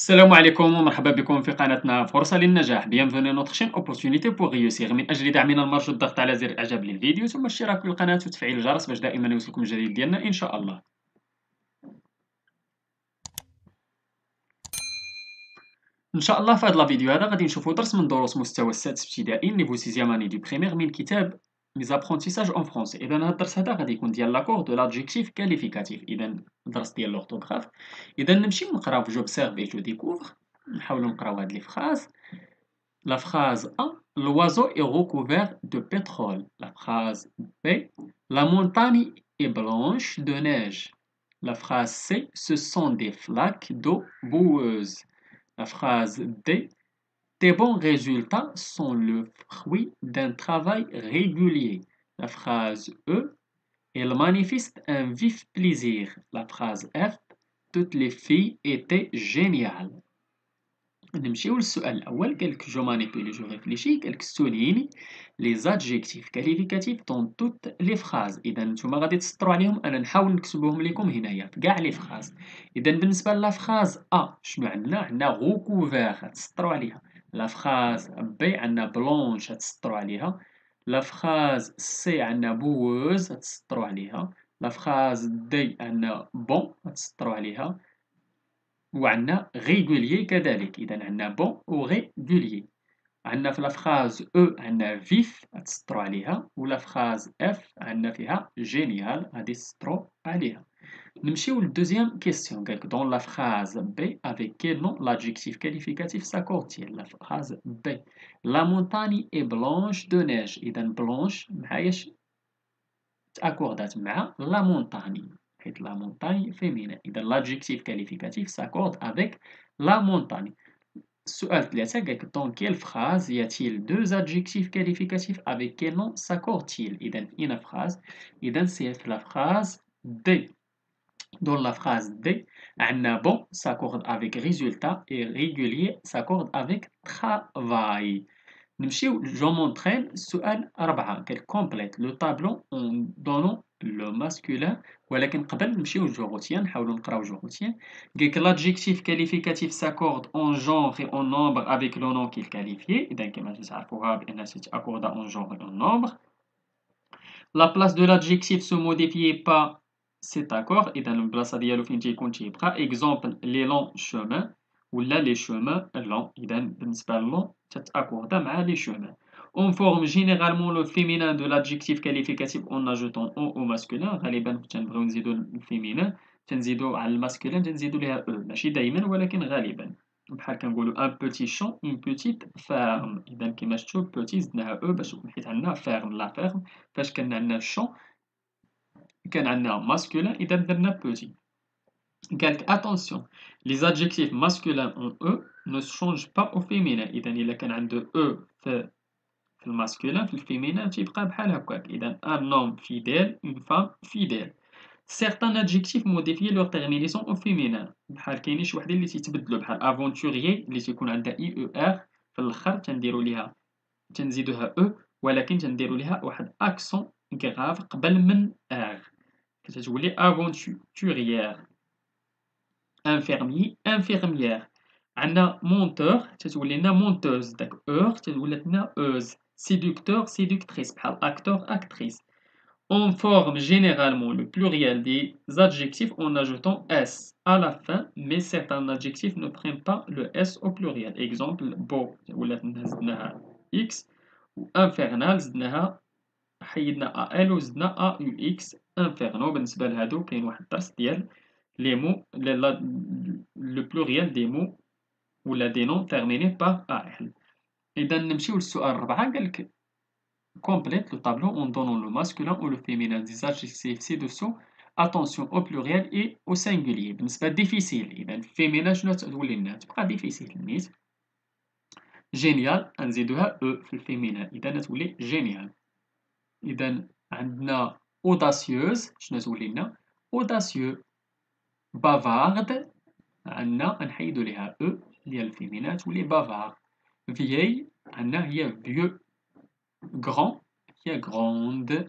السلام عليكم ومرحبا بكم في قناتنا فرصة للنجاح. Bienvenue à notre chaîne Opportunité pour réussir. من أجل دعمنا المرجو الضغط على زر إعجاب للفيديو ثم الاشتراك في القناة وتفعيل الجرس باش دائما يوصلكم الجديد ديالنا إن شاء الله. إن شاء الله في هذا الفيديو غادي نشوفوا درس من دروس مستوى السادس ابتدائي نيفو سيزيام اني دو بريمير من كتاب Les apprentissages en français. إذا هذا الدرس غادي يكون ديال لاكور دو لادجيكتيف كاليفيكاتيف. إذا الدرس ديال لورتوغراف. إذا نمشيو نقراو في جوبسيرف اي جو ديكوفر. نحاولوا نقراو هاد لي فراز. La phrase A, l'oiseau est recouvert de pétrole. La phrase B, la montagne est blanche de neige. La phrase C, ce sont des flaques d'eau boueuse. La phrase D, tes bons résultats sont le fruit d'un travail régulier. La phrase E, elle manifeste un vif plaisir. La phrase F, toutes les filles étaient géniales. نمشيو للسؤال الأول. قالك جو مانيبيلي جو ريفليشي. قالك سوليني لي زادجيكتيف كاليفيكاتيف دون توت لي فراز. إذا نتوما غادي تسطروا عليهم، أنا نحاول نكتبهم لكم هنايا في كاع لي فراز. إذا بالنسبة لا فراز أ شنو عندنا؟ عندنا غوكوفير غتسطروا عليها. لا فراز بي عندنا بلونش غتسطروا عليها. لا فراز سي عندنا بووز غتسطروا عليها. لا فراز دي عندنا بون غتسطروا عليها. وعندنا régulier كذلك. إذا عندنا bon و régulier. عندنا في الفراز او عندنا vif غتسطروا عليها، ولا فراز اف عندنا فيها génial غادي تسطروا عليها. نمشيو للدوزيام كيستيون. قالك dans la phrase B avec quel nom l'adjectif qualificatif s'accorde-t-il. la phrase B la montagne est blanche de neige. إذا blanche معاياش تأكوردات مع la montagne حيت la montagne féminin. إذا l'adjectif qualificatif s'accorde avec la montagne. السؤال 3 قالك dans quelle phrase y a-t-il deux adjectifs qualificatifs avec quel nom s'accorde-t-il. إذا في une phrase. إذا c'est في la phrase D. Dans la phrase D عندنا bon s'accorde avec résultat et régulier s'accorde avec travail. نمشيو جو مونطرين. السؤال 4 قالك complète le tableau en donnant لو ماسكولين. ولكن قبل نمشيو لجوغوتيان نحاولوا نقراو جوغوتيان. قالك l'adjectif qualificatif s'accorde en genre et en nombre avec le nom qu'il qualifié. إذا كما تعرفوها بأنها تتأكوردا en genre et en nombre. La place de l'adjectif se modifie pas cet accord. إذا البلاصة ديالو فين تيكون تيبقى. exemple les longs chemins ولا les chemins longs. إذا بالنسبة للون تتأكوردا مع les chemins. On forme généralement le féminin de l'adjectif qualificatif en ajoutant on au masculin. غالبا تنبغيو نزيدو الفيمينان تنزيدو على الماسكولين تنزيدو ليها او. ماشي دايما ولكن غالبا. بحال كنقولو un petit champ une petite ferme. إذا كيما شفتو petit زدناها او باش حيت عندنا ferme لا ferme. فاش كان عندنا champ كان عندنا masculin إذا درنا petit. قالك attention les adjectifs masculins en e ne changent pas au féminin. إذا إلا كان عنده e في الماسكولين في الفيمينين تيبقى بحال هكاك. إذا un homme fidèle une femme fidèle. certains adjectifs modifient leur terminaison au féminin. بحال كاينين شي وحدين اللي تيتبدلوا بحال aventurier اللي تيكون عندها اي او ار في الاخر تنديروا ليها تنزيدوها او ولكن تنديروا ليها واحد اكسون غراف قبل من ار كتولي aventurière. infirmier infirmière. عندنا monteur تتولي لنا monteuse. داك اور تولات لنا اوز. séducteur séductrice بحال acteur actrice. On forme généralement le pluriel des adjectifs en ajoutant s à la fin, mais certains adjectifs ne prennent pas le s au pluriel. Exemple, beau ولات زدناها x و infernal زدناها حيدنا al وزدنا aux. inferno بالنسبة لهادو كاين واحد الدرس ديال les mots le pluriel des mots ولا des noms terminés par al. إذا نمشيو للسؤال 4 قالك complète le tableau en donnant le masculin ou le féminin des adjectifs ci-dessous. Attention au pluriel et au singulier. بالنسبة difficile إذا féminin شنو تولي لنا؟ تبقى difficile نيت. génial نزيدوها e في الفيمينين إذا تولي génial. إذا عندنا audacieuse شنو تولي لنا؟ audacieux. bavarde عندنا نحيدو ليها e ديال الفيمينين تولي bavard. vieille عندنا هي vieux. grand هي grande.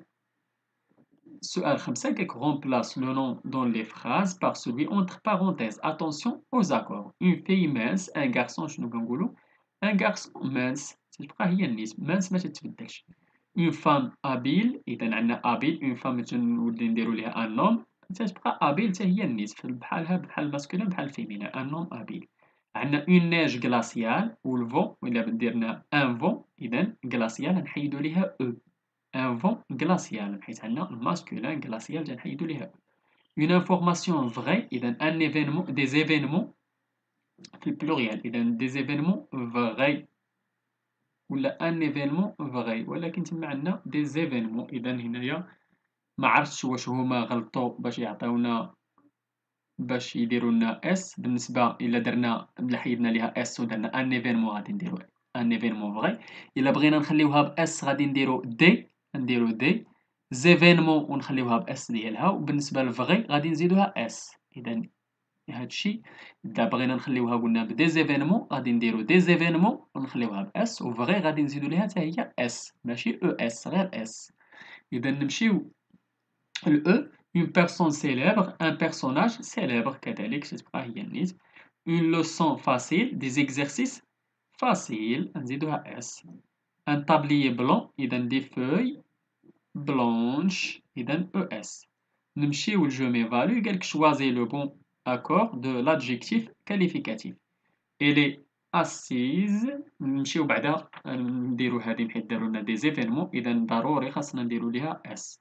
السؤال 5 كيك remplace le nom dans les phrases par celui entre parenthèses. Attention aux accords. Une fille mince, un garçon شنو كنقولوا un garçon mince تتبقى هي النسبة mince ما تتبدلش. Une femme habile إذا عندنا habile une femme تنولي نديرو ليها un homme تتبقى habile حتى هي النسبة بحالها بحال الماسكولين بحال الفيمينين un homme habile. عندنا une neige glaciale والفون وإلا درنا un vent إذا glacial نحيدو ليها e. Un vent glacial حيت عندنا الماسكولين glacial تنحيدو ليها une information vraie إذا un événement des événements في البلوريال إذا des événements vrais ولا un événement vrai ولكن تما عندنا des événements إذا هنايا ما عرفتش واش هما غلطوا باش يعطيونا باش يديروا لنا اس بالنسبه الا درنا الا حيدنا ليها اس ودرنا ان ايفينمون غادي نديروا ان ايفينمون فغي الا بغينا نخليوها باس غادي نديروا دي زيفينمون ونخليوها باس ديالها وبالنسبه للفغي غادي نزيدوها اس اذا هادشي اذا بغينا نخليوها قلنا بدي زيفينمون غادي نديروا دي زيفينمون ونخليوها باس وفغي غادي نزيدوا ليها حتى هي اس ماشي او اس غير اس اذا نمشيو ال une personne célèbre, un personnage célèbre كذلك تتبقى هي النيت une leçon facile, des exercices faciles نزيدوها s un tablier blanc إذا des feuilles blanches إذا es نمشيو ل je m'évalue قالك choisis le bon accord de l'adjectif qualificatif elle est assise نمشيو بعدا نديرو هادي حيت دارو لنا des événements إذا ضروري خاصنا نديرو ليها s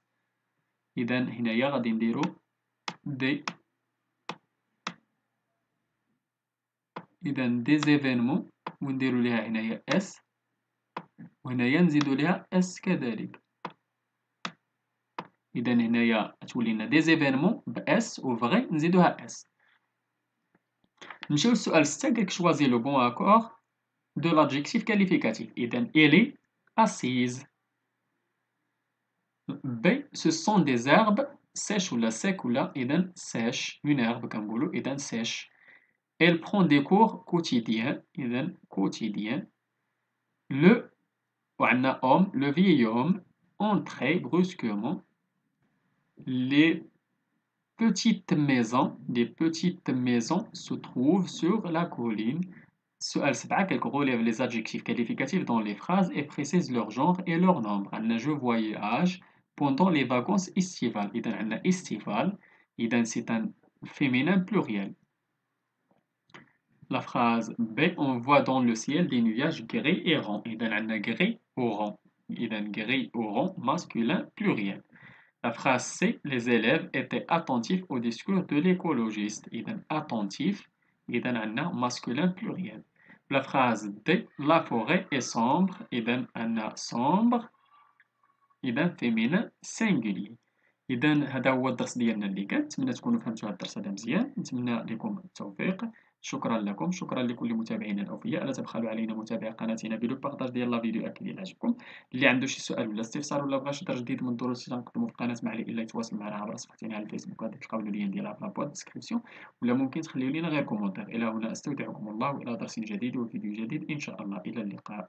إذا هنايا غادي نديرو دي إذا دي زيفينمون ونديرو ليها هنايا اس وهنايا نزيدو ليها اس كذلك إذا هنايا تولي لنا دي زيفينمون باس وفغي نزيدوها اس نمشيو للسؤال 6 قالك شوازي لو بون اكور دو لادجيكتيف كاليفيكاتيف إذا إلي assise B ce sont des herbes sèches ولا sec ولا إذا sèche une herbe كنقولو إذا sèche Elle prend des cours quotidiens إذا quotidien le وعندنا homme le vieil homme entrait brusquement les petites maisons se trouvent sur la colline السؤال 7 quelques relève les adjectifs qualificatifs dans les phrases et précise leur genre et leur nombre عندنا je voyage pendant les vacances estivales إذا عندنا estival إذا c'est un féminin pluriel. La phrase B, on voit dans le ciel des nuages gris et ronds. إذا عندنا gris ou rond. إذا gris ou rond masculin pluriel. La phrase C, les élèves étaient attentifs au discours de l'écologiste. إذا attentif. إذا عندنا masculin pluriel. La phrase D, la forêt est sombre. إذا عندنا sombre. إذا féminin singulier. إذا هذا هو الدرس ديالنا اللي كان نتمنى تكونوا فهمتوا هذا الدرس هذا مزيان نتمنى لكم التوفيق شكرا لكم شكرا لكل متابعينا الاوفياء لا تبخلوا علينا متابعه قناتنا بلو بارطاج ديال لا فيديو اكيد الى عجبكم اللي عنده شي سؤال ولا استفسار ولا بغى شي درس جديد من الدروس اللي غنقدموا في القناه ما عليه الا يتواصل معنا عبر صفحتنا على الفيسبوك غادي تلقاو اللين ديالها في لابوات ديسكريبسيون ولا ممكن تخليو لينا غير كومونتير الى هنا استودعكم الله والى درس جديد وفيديو جديد ان شاء الله الى اللقاء